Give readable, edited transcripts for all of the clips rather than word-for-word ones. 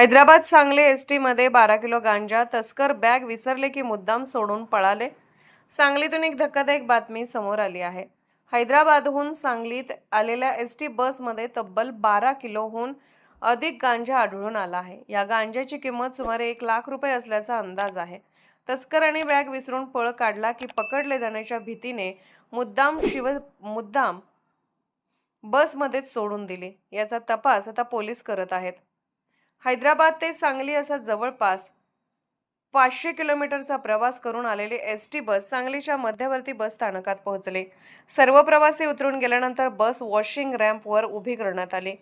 Hyderabad Sangli ST मध्ये 12 kilo गांजा तस्कर बॅग विसरले की मुद्दाम सोडून पळाले। सांगलीतून एक धक्कादायक बातमी समोर आली आहे। हैदराबादहून सांगलीत आलेल्या एसटी बसमध्ये तब्बल 12 किलोहून अधिक गांजा आढळून आला आहे। या गांजाची किंमत सुमारे 1 लाख रुपये असल्याचा अंदाज आहे। तस्करांनी बॅग विसरून पळ काढला की पकडले जाण्याच्या भीतीने मुद्दाम बसमध्येच सोडून दिली। याचा तपास आता पोलीस करत आहेत। हैदराबाद ते सांगली असा जवळपास 500 किलोमीटरचा प्रवास करून आलेली एसटी बस सांगलीच्या मध्यवर्ती बस स्थानकात पोहोचली। सर्व प्रवासी उतरून गेल्यानंतर बस वॉशिंग रॅम्पवर उभी करण्यात आली।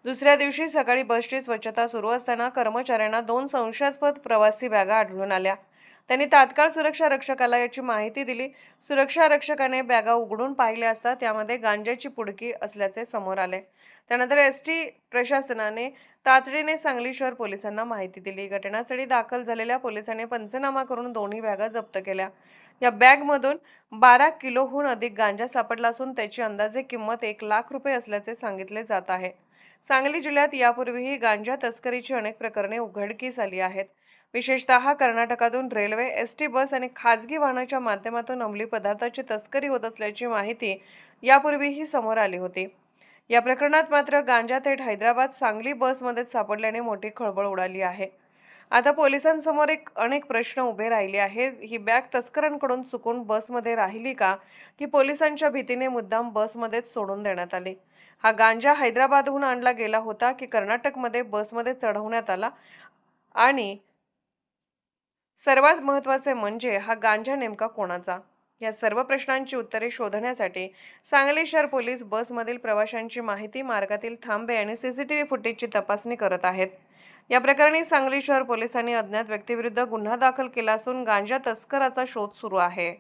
दुसऱ्या दिवशी सकाळी बसची स्वच्छता सुरू असताना कर्मचाऱ्यांना 2 संशयास्पद प्रवासी बॅगा आढळून आल्या। त्यांनी तात्काळ सुरक्षा रक्षकाला याची माहिती दिली। सुरक्षा रक्षकाने बॅगा उघडून पाहिल्या असता त्यामध्ये गांजाची पुडकी असल्याचे समोर आले। त्यानंतर एसटी प्रशासनाने तातडीने सांगली शहर पोलिसांना माहिती दिली। घटनास्थळी दाखल झालेल्या पोलिसांनी पंचनामा करून दोन्ही बॅगा जप्त केल्या। या बॅगमधून 12 किलोहून अधिक गांजा सापडला असून त्याची अंदाजे किंमत 1 लाख रुपये असल्याचे सांगितले जात आहे। सांगली जिल्ह्यात यापूर्वीही गांजा तस्करीची अनेक प्रकरणे उघडकीस आली आहेत। विशेषतः कर्नाटकातून रेल्वे, एसटी बस आणि खासगी वाहनाच्या माध्यमातून अंमली पदार्थाची तस्करी होत असल्याची माहिती यापूर्वीही समोर आली होती। या प्रकरणात मात्र गांजा थेट हैदराबाद सांगली बसमध्येच सापडल्याने मोठी खळबळ उडाली आहे। आता पोलिसांसमोर अनेक प्रश्न उभे राहिले आहेत। ही बॅग तस्करांकडून चुकून बसमध्ये राहिली का, की पोलिसांच्या भीतीने मुद्दाम बसमध्येच सोडून देण्यात आली? हा गांजा हैदराबादहून आणला गेला होता की कर्नाटकमध्ये बसमध्ये चढवण्यात आला? आणि सर्वात महत्त्वाचे म्हणजे हा गांजा नेमका कोणाचा? या सर्व प्रश्नांची उत्तरे शोधण्यासाठी सांगली शहर पोलीस बसमधील प्रवाशांची माहिती, मार्गातील थांबे आणि सीसीटीव्ही फुटेजची तपासणी करत आहेत। या प्रकरणी सांगली शहर पोलिसांनी अज्ञात व्यक्तीविरुद्ध गुन्हा दाखल केला असून गांजा तस्कराचा शोध सुरू आहे।